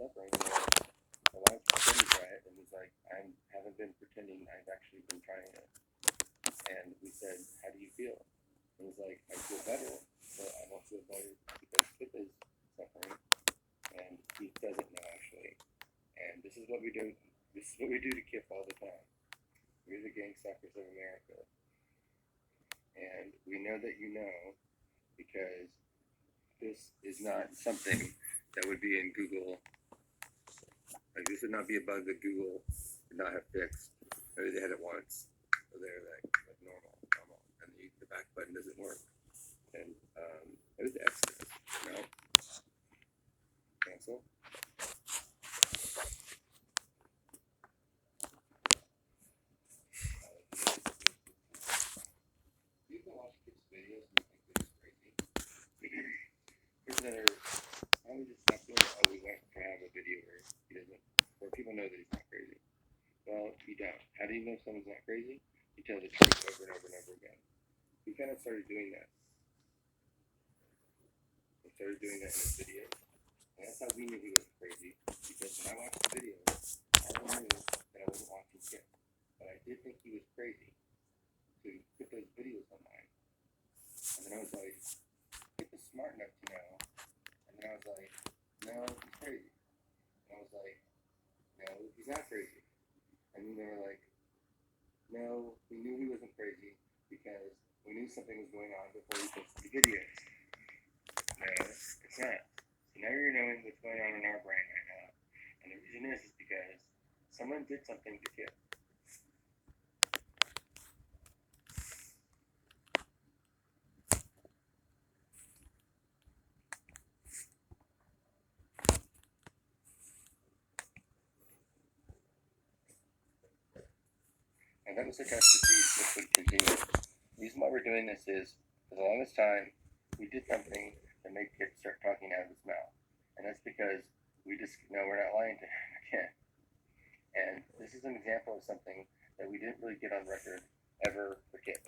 suffering. And I wanted to pretend to try it, and he's like, I haven't been pretending, I've actually been trying it. And we said, how do you feel? And he's like, I feel better, but I don't feel better because Kip is suffering, and he doesn't know actually. And this is what we do. This is what we do to Kip all the time. We're the Gangstalkers of America, and we know that you know because this is not something that would be in Google. Like, this would not be a bug that Google would not have fixed. Maybe they had it once, so they're like normal, and the back button doesn't work. And it was the Exodus, cancel. You can watch kids' videos and you think this is crazy. Here's another. Why don't we just stop doing it? Oh, we want to have a video where people know that he's not crazy. Well, you don't. How do you know someone's not crazy? You tell the truth over and over and over again. We kind of started doing that. We started doing that in this video. And that's how we knew he wasn't crazy. Because when I watched the video, I knew that I wasn't watching Kip. But I did think he was crazy to put those videos online. And then I was like, Kip is smart enough to know. And then I was like, no, he's crazy. And I was like, no, he's not crazy. And then they were like, no, we knew he wasn't crazy because we knew something was going on before we posted the videos. No, it's not. So now you're knowing what's going on in our brain right now. And the reason is because someone did something to Kip. And that was the test to see if this would continue. The reason why we're doing this is, for the longest time, we did something that made Kip start talking out of his mouth. And that's because we just know we're not lying to him again. And this is an example of something that we didn't really get on record ever for Kip.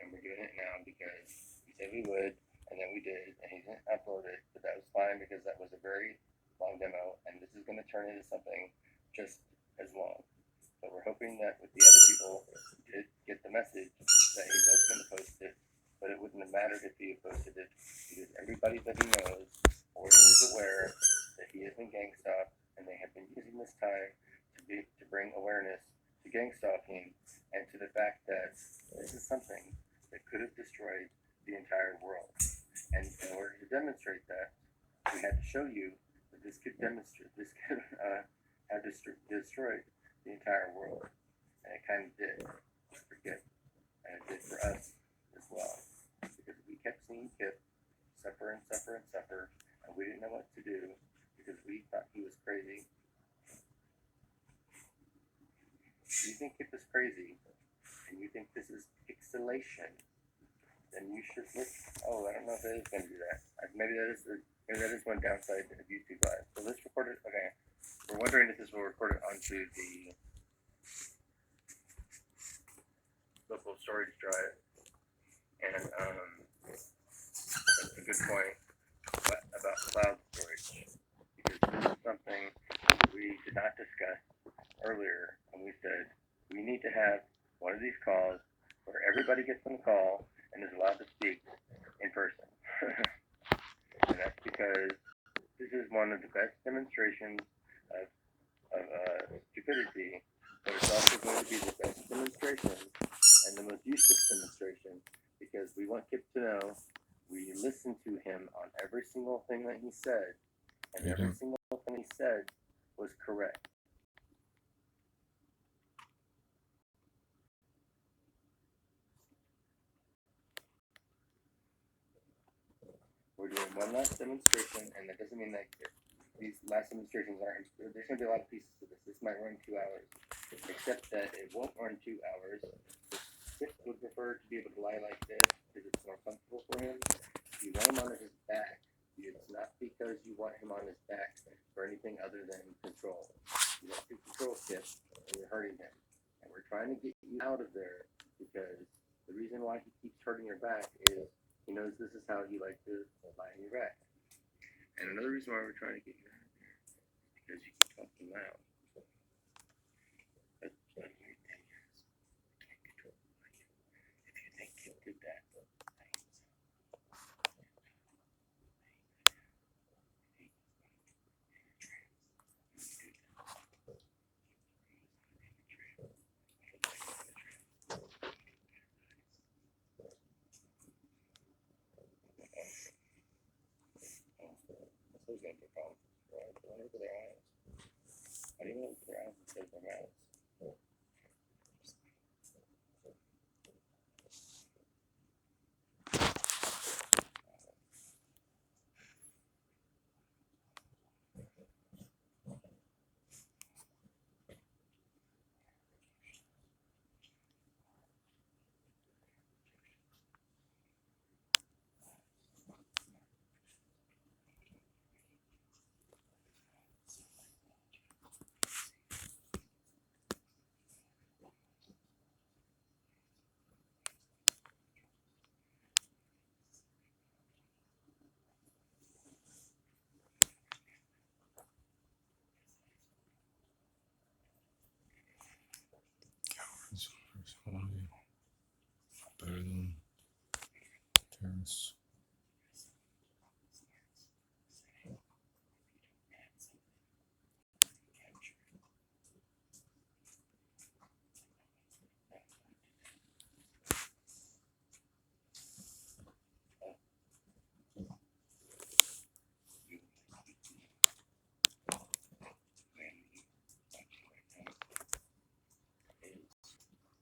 And we're doing it now because we said we would, and then we did, and he didn't upload it, but that was fine because that was a very long demo, and this is going to turn into something just as long. But we're hoping that with the other people did get the message that he was going to post it, but it wouldn't have mattered if he had posted it because everybody that he knows already is aware that he has been gangstalked, and they have been using this time to bring awareness to gangstalking and to the fact that this is something that could have destroyed the entire world. And in order to demonstrate that, we had to show you that this could have destroyed the entire world. And it kind of did for Kip. And it did for us as well. Because we kept seeing Kip suffer and suffer and suffer, and we didn't know what to do because we thought he was crazy. If you think Kip is crazy, and you think this is pixelation, then you should look. Oh, I don't know if it is going to do that. Maybe that is one downside of YouTube Live. So let's record it. Okay. We're wondering if this will record it onto the local storage drive. And that's a good point about cloud storage. Because this is something we did not discuss earlier. And we said we need to have one of these calls where everybody gets on the call and is allowed to speak in person. And that's because this is one of the best demonstrations of stupidity, but it's also going to be the best demonstration and the most useless demonstration because we want Kip to know we listened to him on every single thing that he said, and every single thing he said was correct. We're doing one last demonstration, and that doesn't mean that these last demonstrations aren't. There's going to be a lot of pieces to this. This might run 2 hours, except that it won't run 2 hours. Kip would prefer to be able to lie like this because it's more comfortable for him. You want him on his back. It's not because you want him on his back for anything other than control. You want to control Kip, and you're hurting him. And we're trying to get you out of there because the reason why he keeps hurting your back is he knows this is how you like to lie on your back. And another reason why we're trying to get you out of there is because you keep talking loud. But the weird thing is, you can't control the mic. If you think you did that, that's always going to be a problem. Right? Don't look at their eyes. How do you look at their eyes instead of their mouths? Better than terrorists.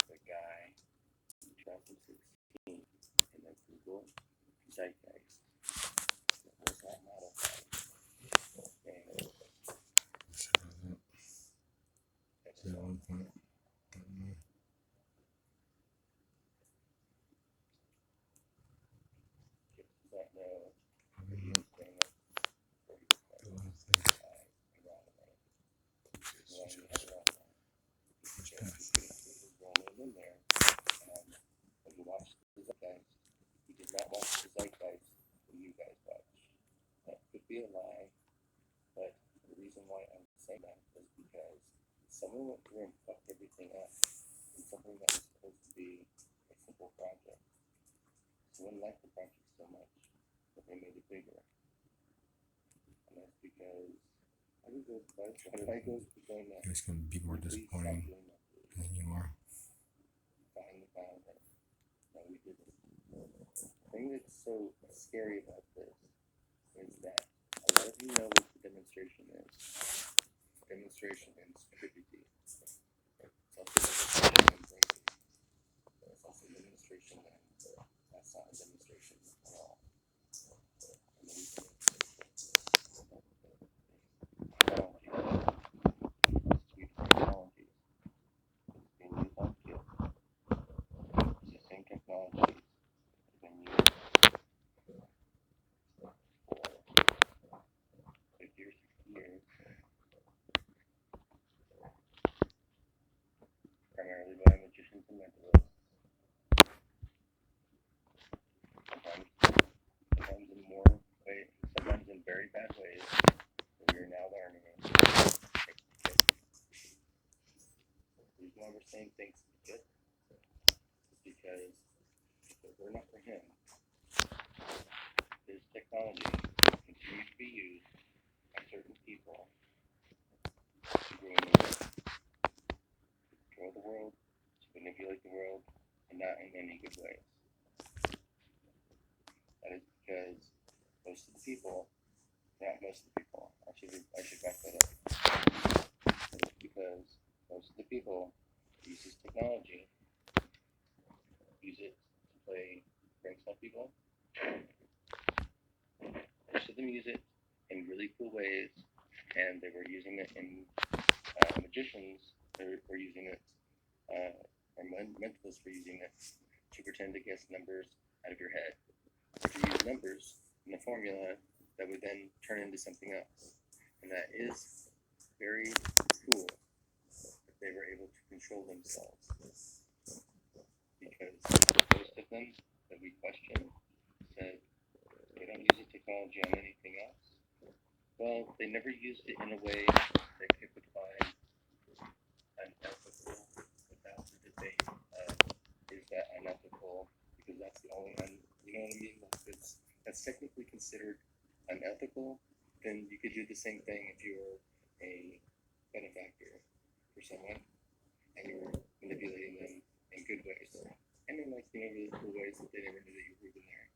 The guy in 2016 in the Google Zeitgeist that was not modified. And Is that one point? that no, in there, and when you watch the Zeitgeist, he did not watch the Zeitgeist when you guys watch. That could be a lie, but the reason why I'm saying that is because someone went through and fucked everything up in something that was supposed to be a simple project. Someone liked the project so much that they made it bigger. And that's because I goes between that. It's going to be more disappointing than you are. Finally found that we did it. The thing that's so scary about this is that a lot of you know what the demonstration is. Demonstration is stupidity. It's also demonstration and bravery. It's also demonstration and that's not a demonstration at all. And the reason technology. Being used on kids. The same technology has been used for 50 or 60 years, primarily by magicians and mentalists. Sometimes in more ways, sometimes in very bad ways that we are now learning. The reason why we're saying thanks to Kit is because we're not for him. His technology continues to be used by certain people to ruin the world, to control the world, to manipulate the world, and not in any good ways. That is because most of the people, not most of the people, I should back that up. That is because most of the people that use this technology use it to prank some people. Most of them use it in really cool ways, and they were using it in magicians were using it, or mentalists were using it to pretend to guess numbers out of your head, or to use numbers in a formula that would then turn into something else. And that is very cool that they were able to control themselves. Because most of them that we questioned said they don't use the technology on anything else. Well, they never used it in a way that could define unethical without the debate of is that unethical, because that's the only you know what I mean? Like that's technically considered unethical. Then you could do the same thing if you were a benefactor for someone and you were manipulating them in good ways. And in like, you know, really cool ways that they never knew that you were even there.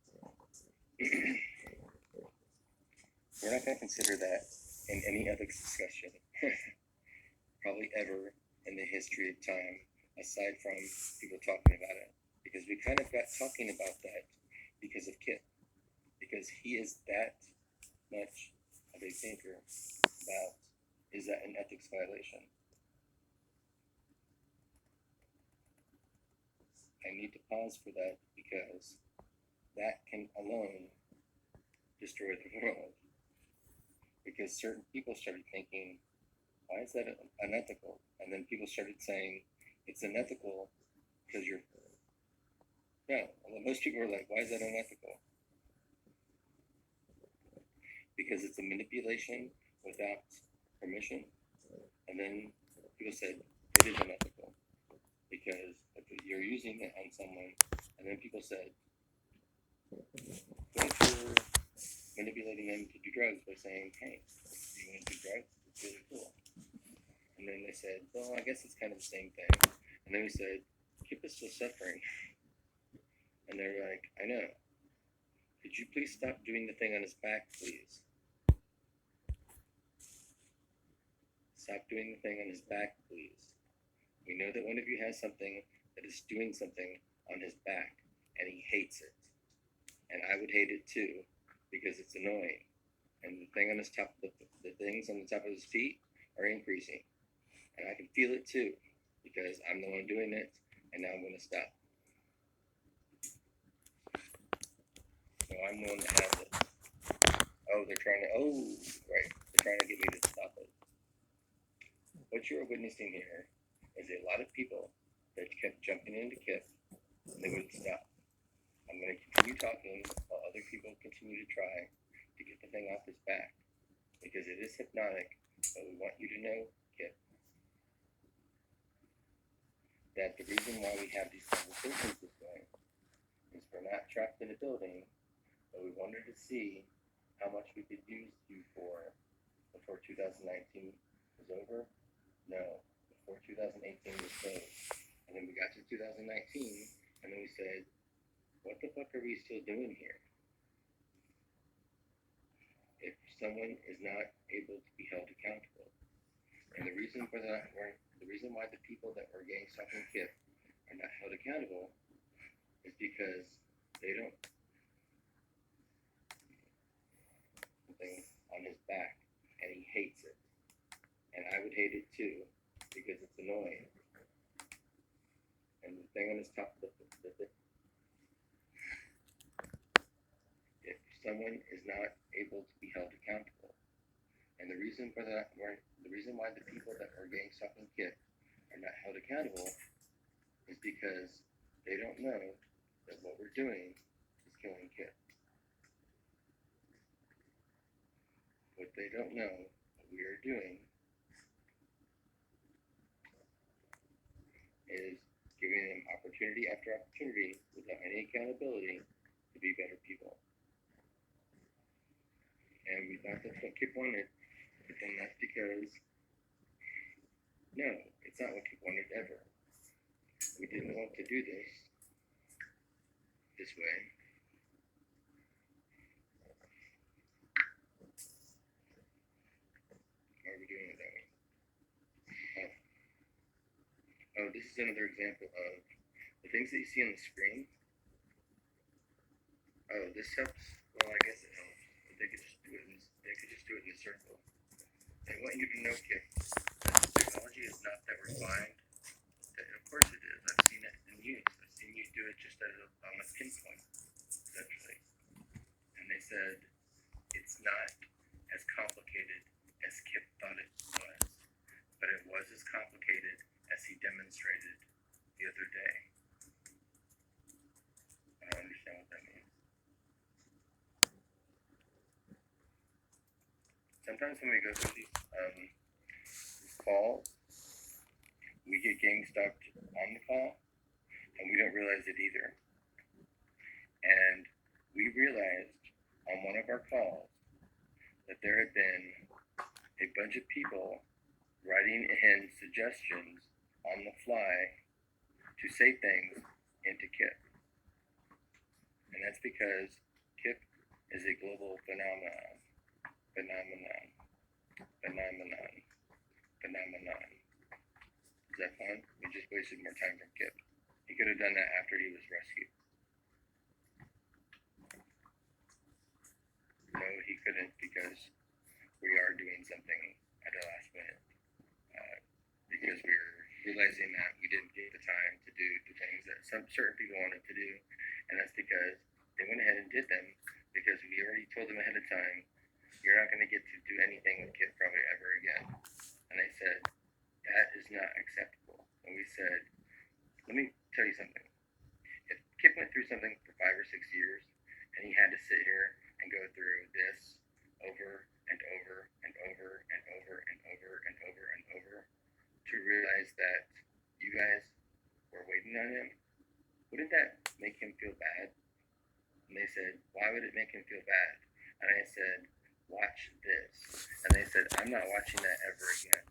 We're not going to consider that in any ethics discussion, probably ever in the history of time, aside from people talking about it. Because we kind of got talking about that because of Kip. Because he is that much of a thinker about, is that an ethics violation? I need to pause for that because that can alone destroy the world. Because certain people started thinking, why is that unethical? And then people started saying, it's unethical because you're, no, most people were like, why is that unethical? Because it's a manipulation without permission. And then people said, it is unethical. Because if you're using it on someone, and then people said, what if you're manipulating them to do drugs by saying, hey, you want to do drugs? It's really cool. And then they said, well, I guess it's kind of the same thing. And then we said, Kip is still suffering. And they were like, I know. Could you please stop doing the thing on his back, please? Stop doing the thing on his back, please. We know that one of you has something that is doing something on his back, and he hates it. And I would hate it too, because it's annoying. And the thing on his top, the things on the top of his feet are increasing. And I can feel it too, because I'm the one doing it, and now I'm going to stop. So I'm the one that has it. Oh, they're trying to, right. They're trying to get me to stop it. What you're witnessing here is a lot of people that kept jumping into Kip, and they wouldn't stop. I'm going to continue talking while other people continue to try to get the thing off his back, because it is hypnotic, but we want you to know, Kip, that the reason why we have these conversations this way is we're not trapped in a building, but we wanted to see how much we could use you for before 2019 was over. No, before 2018 was closed. And then we got to 2019, and then we said, what the fuck are we still doing here? If someone is not able to be held accountable. And the reason for that, the reason why the people that were Gangstalking Kip are not held accountable is because they don't something on his back, and he hates it. And I would hate it too, because it's annoying. And the thing on his top, if someone is not able to be held accountable, and the reason for that, the reason why the people that are Gangstalking Kip are not held accountable is because they don't know that what we're doing is killing Kip. What they don't know, what we are doing, is giving them opportunity after opportunity without any accountability to be better people. And we thought that's what Kip wanted, but then that's because, no, it's not what Kip wanted ever. We didn't want to do this way. Why are we doing it that way? Oh, this is another example of the things that you see on the screen. Oh, this helps. Well, I guess it helps. But they could just do it. They could just do it in a circle. They want you to know, Kip, that the technology is not that refined. That, of course it is. I've seen it in use. I've seen you do it just on a pinpoint, essentially. And they said it's not as complicated as Kip thought it was, but it was as complicated as he demonstrated the other day. I don't understand what that means. sometimes when we go through these calls, we get gang stalked on the call, and we don't realize it either. And we realized on one of our calls that there had been a bunch of people writing in suggestions on the fly to say things into Kip. And that's because Kip is a global phenomenon. Is that fun? We just wasted more time from Kip. He could have done that after he was rescued. No, he couldn't, because we are doing something at the last minute. Because we were realizing that we didn't get the time to do the things that some certain people wanted to do, and that's because they went ahead and did them because we already told them ahead of time, you're not going to get to do anything with Kip probably ever again. And they said, that is not acceptable. And we said, let me tell you something. If Kip went through something for 5 or 6 years, and he had to sit here and go through this over and over and over and over and over and over and over to realize that you guys were waiting on him, wouldn't that make him feel bad? And they said, why would it make him feel bad? And I said, watch this. And they said, I'm not watching that ever again.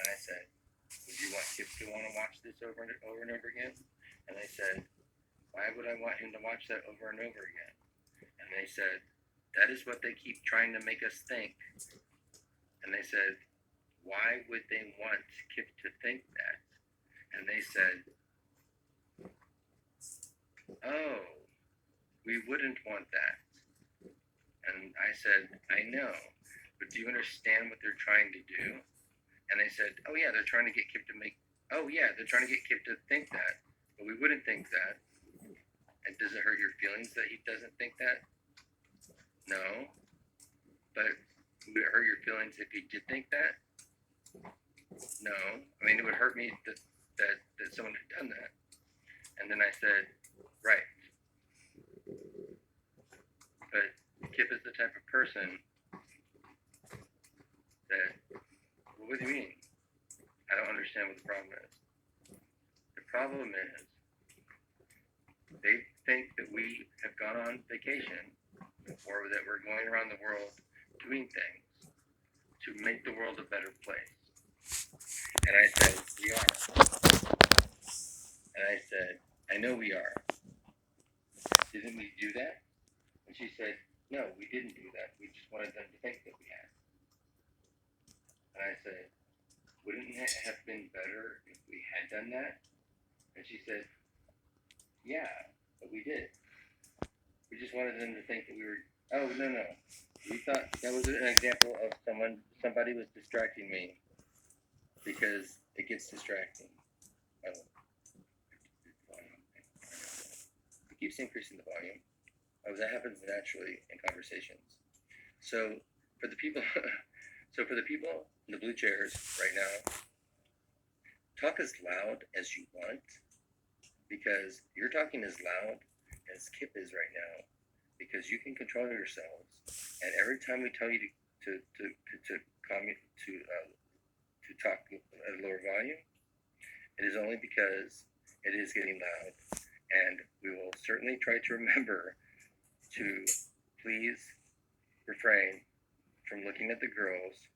And I said, would you want Kip to want to watch this over and over and over again? And they said, why would I want him to watch that over and over again? And they said, that is what they keep trying to make us think. And they said, why would they want Kip to think that? And they said, oh, we wouldn't want that. And I said, I know, but do you understand what they're trying to do? And they said, oh yeah, they're trying to get Kip to think that, but we wouldn't think that. And does it hurt your feelings that he doesn't think that? No, but would it hurt your feelings if he did think that? No, I mean, it would hurt me that someone had done that. And then I said, right. But Kip is the type of person that, well, what do you mean? I don't understand what the problem is. The problem is, they think that we have gone on vacation, or that we're going around the world doing things to make the world a better place. And I said, we are. And I said, I know we are. Didn't we do that? And she said, no, we didn't do that. We just wanted them to think that we had. And I said, wouldn't it have been better if we had done that? And she said, yeah, but we did. We just wanted them to think that we were, oh, no. We thought that was an example of somebody was distracting me, because it gets distracting. Oh, it keeps increasing the volume. Oh, that happens naturally in conversations. So for the people in the blue chairs right now, talk as loud as you want, because you're talking as loud as Kip is right now, because you can control yourselves. And every time we tell you to talk at a lower volume, it is only because it is getting loud. And we will certainly try to remember to please refrain from looking at the girls,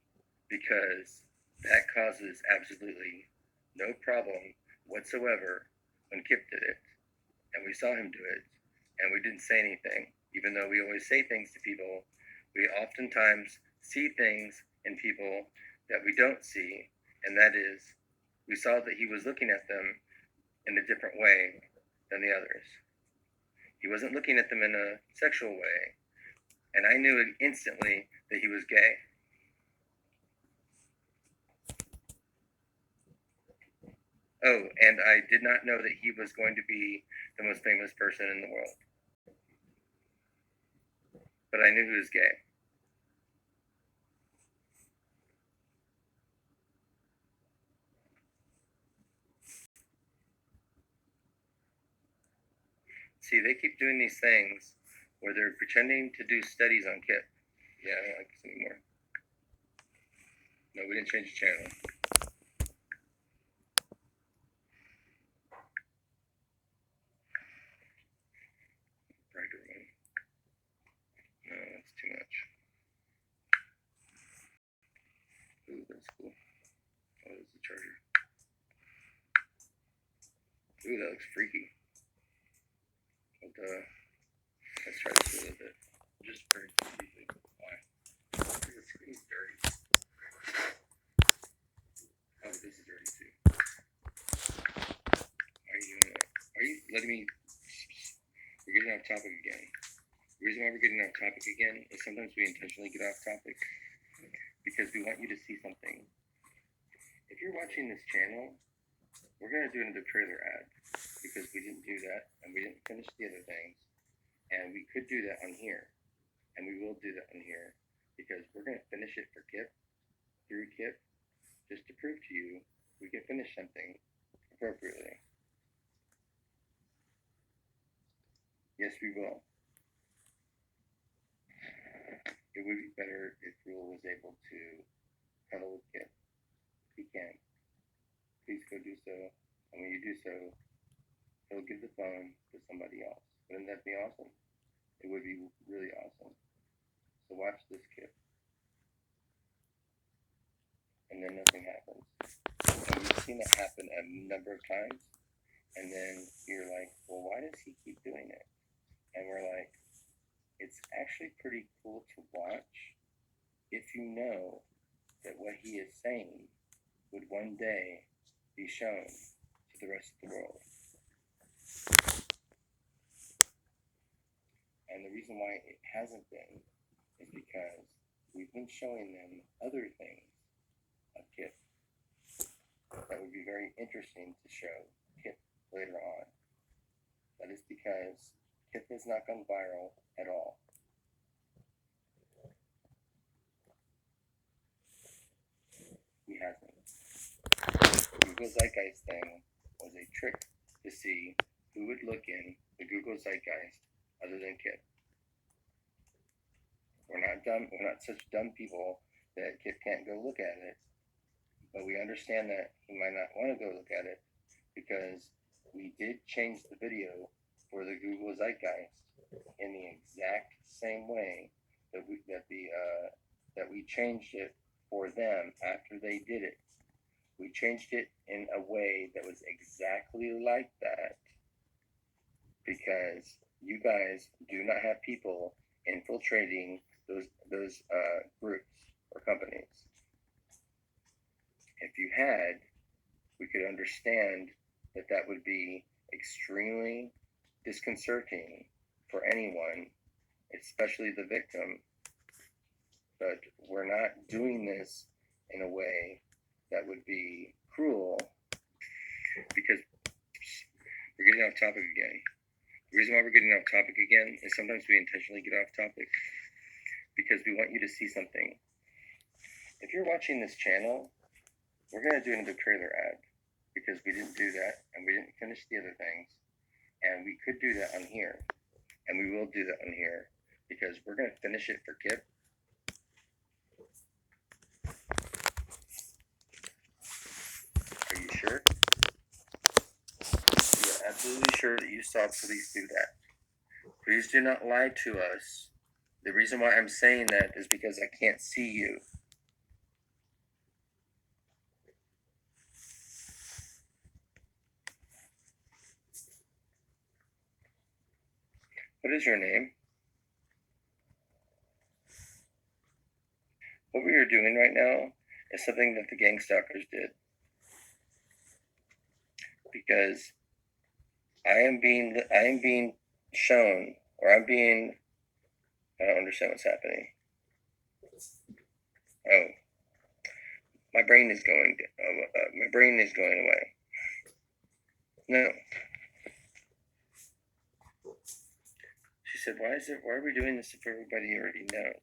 because that causes absolutely no problem whatsoever when Kip did it. And we saw him do it, and we didn't say anything. Even though we always say things to people, we oftentimes see things in people that we don't see, and that is, we saw that he was looking at them in a different way than the others. He wasn't looking at them in a sexual way, and I knew instantly that he was gay. Oh, and I did not know that he was going to be the most famous person in the world. But I knew he was gay. See, they keep doing these things where they're pretending to do studies on Kip. Yeah, I don't like this anymore. No, we didn't change the channel. Brighter one. No, that's too much. Ooh, that's cool. Oh, there's the charger. Ooh, that looks freaky. But, let's try this a little bit. Just very briefly. Why? Because the screen's dirty. Oh, this is dirty too. Why are you doing that? Are you letting me? We're getting off topic again. The reason why we're getting off topic again is sometimes we intentionally get off topic because we want you to see something. If you're watching this channel, we're going to do another trailer ad because we didn't do that and we didn't finish the other things. And we could do that on here. And we will do that on here because we're going to finish it for Kip, through Kip, just to prove to you we can finish something appropriately. Yes, we will. It would be better if Rule was able to cuddle with Kip. He can. Please go do so. And when you do so, he'll give the phone to somebody else. Wouldn't that be awesome? It would be really awesome. So watch this, Kip. And then nothing happens. And we've seen it happen a number of times. And then you're like, well, why does he keep doing it? And we're like, it's actually pretty cool to watch if you know that what he is saying would one day be shown to the rest of the world. And the reason why it hasn't been is because we've been showing them other things of Kip that would be very interesting to show Kip later on. That is because Kip has not gone viral at all. He hasn't. The Google Zeitgeist thing was a trick to see who would look in the Google Zeitgeist other than Kip. We're not dumb. We're not such dumb people that Kip can't go look at it. But we understand that he might not want to go look at it because we did change the video for the Google Zeitgeist in the exact same way that we changed it for them after they did it. We changed it in a way that was exactly like that because you guys do not have people infiltrating those groups or companies. If you had, we could understand that that would be extremely disconcerting for anyone, especially the victim. But we're not doing this in a way that would be cruel because we're getting off topic again. The reason why we're getting off topic again is sometimes we intentionally get off topic because we want you to see something. If you're watching this channel, we're going to do another trailer ad because we didn't do that and we didn't finish the other things. And we could do that on here. And we will do that on here because we're going to finish it for Kip. Are you sure? You're absolutely sure that you saw police do that. Please do not lie to us. The reason why I'm saying that is because I can't see you. What is your name? What we are doing right now is something that the Gangstalkers did. Because I am being shown, or I don't understand what's happening. Oh, my brain is going away. No. She said, why are we doing this if everybody already knows?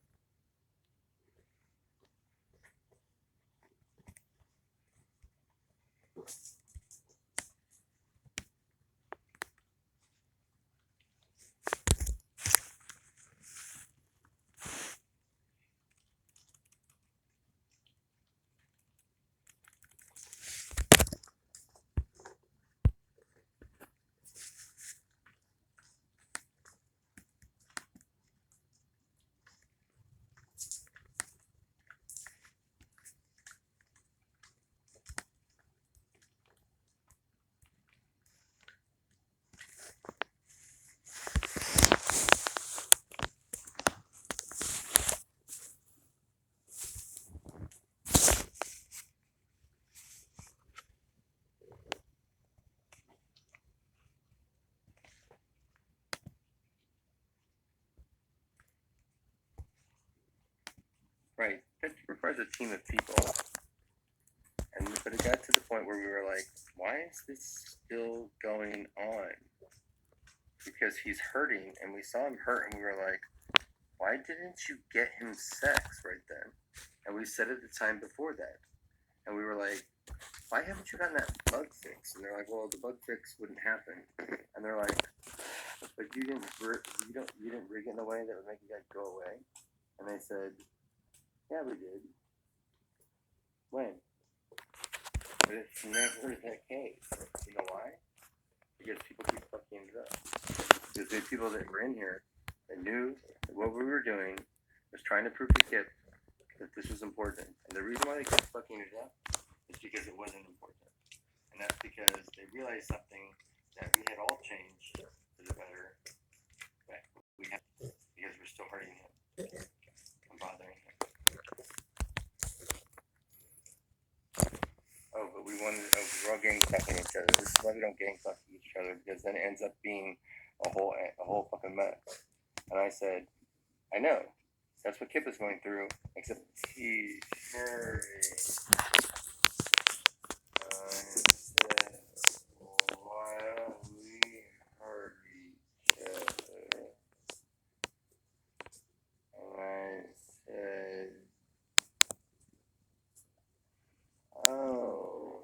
as a team of people. But it got to the point where we were like, why is this still going on? Because he's hurting, and we saw him hurt, and we were like, why didn't you get him sex right then? And we said at the time before that, and we were like, why haven't you gotten that bug fix? And they're like, well, the bug fix wouldn't happen. And they're like, but you didn't rig it in a way that would make you guys go away. And they said, yeah, we did. When? But it's never the case. You know why? Because people keep fucking it up. Because the people that were in here that knew that what we were doing was trying to prove to Kip that this was important. And the reason why they kept fucking it up is because it wasn't important. And that's because they realized something that we had all changed for the better. But we had, because we're still hurting him and bothering him. Oh, but we're all gangstalking each other. This is why we don't gangstalk each other, because then it ends up being a whole fucking mess. And I said, I know. That's what Kip is going through, except he's hurting. I said, why don't we hurt each other? And I said, oh,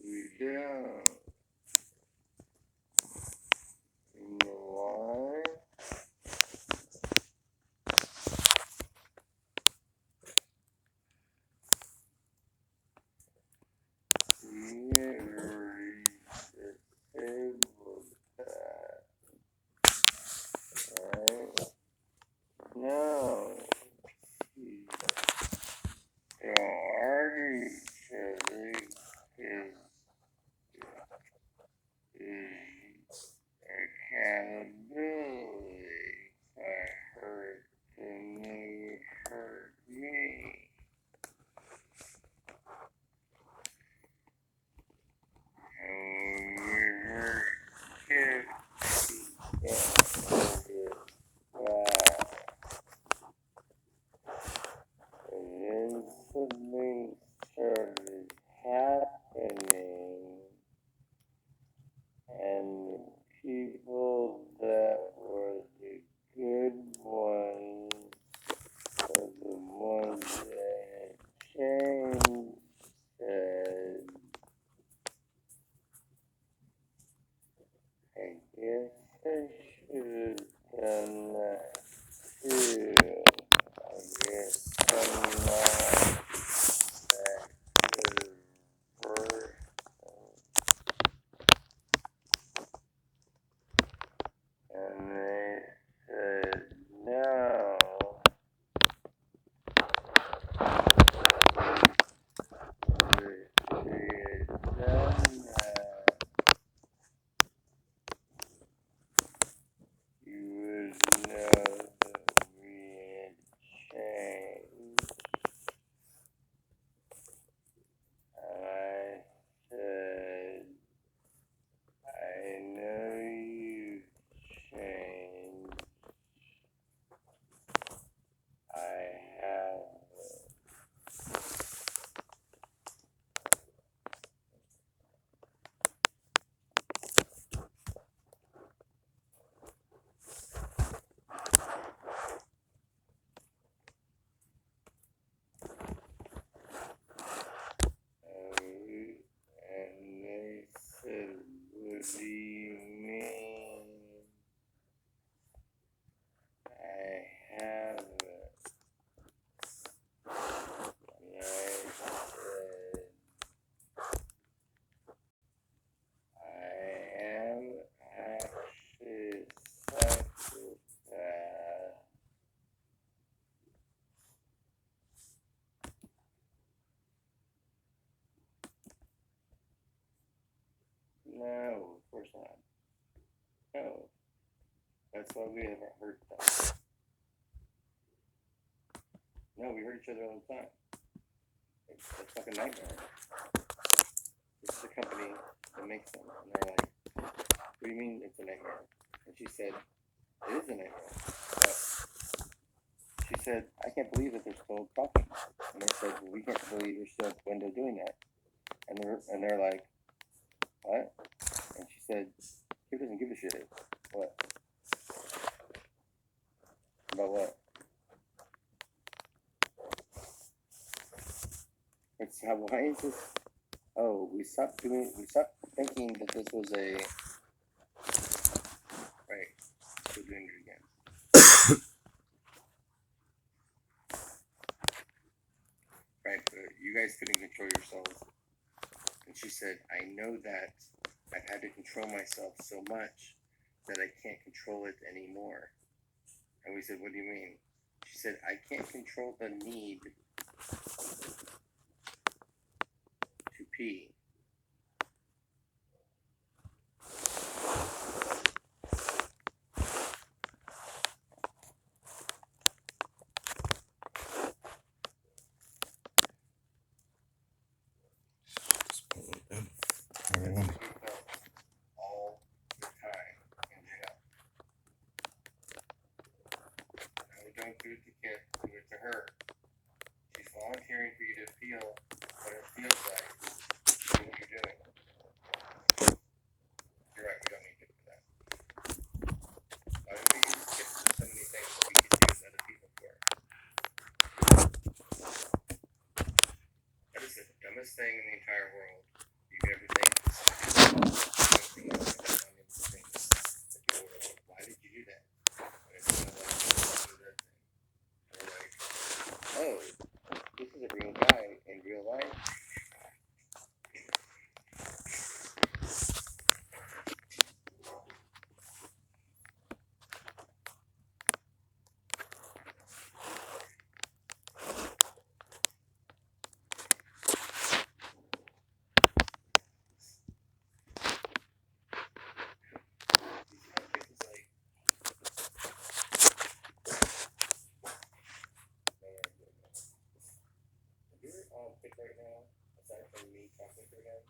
we don't. You know why? We reached the table that, right? No. The argument is accountability. I hurt and you hurt me. And we hurt Kip. He can't hurt it back. And then something started happening, and the people that were the good ones were the ones that changed said, I guess I should have done that too. I guess I'm not that good person. And they said, no. If we had done that, you would know that we had changed. And I said, I know you've changed. I haven't. And they said, what do you mean? I haven't. And I said, I am actually a psychopath. No, of course not. No. That's why we haven't hurt them. No, we hurt each other all the time. It's a fucking nightmare. This is a company that makes them. And they're like, what do you mean it's a nightmare? And she said, it is a nightmare. But she said, I can't believe that they're still talking. And I said, well, we can't believe you're still at the window doing that. And they're like, what? And she said, he doesn't give a shit. What? About what? It's how, why is this? Oh, we stopped thinking that this was a, right, we're doing it again. Right, but you guys couldn't control yourselves. And she said, I know that I've had to control myself so much that I can't control it anymore. And we said, what do you mean? She said, I can't control the need to pee. Everyone. All the time in jail. Now we don't do it to Kit, do it to her. She's volunteering for you to feel what it feels like to do what you're doing. You're right, we don't need Kit for that. Why don't we use Kit for so many things that we could use other people for? That is the dumbest thing in the entire world you could ever think. Why did you do that? And it's kind of like, oh, this is a real guy in real life. You're on pick right now, aside from me talking to him.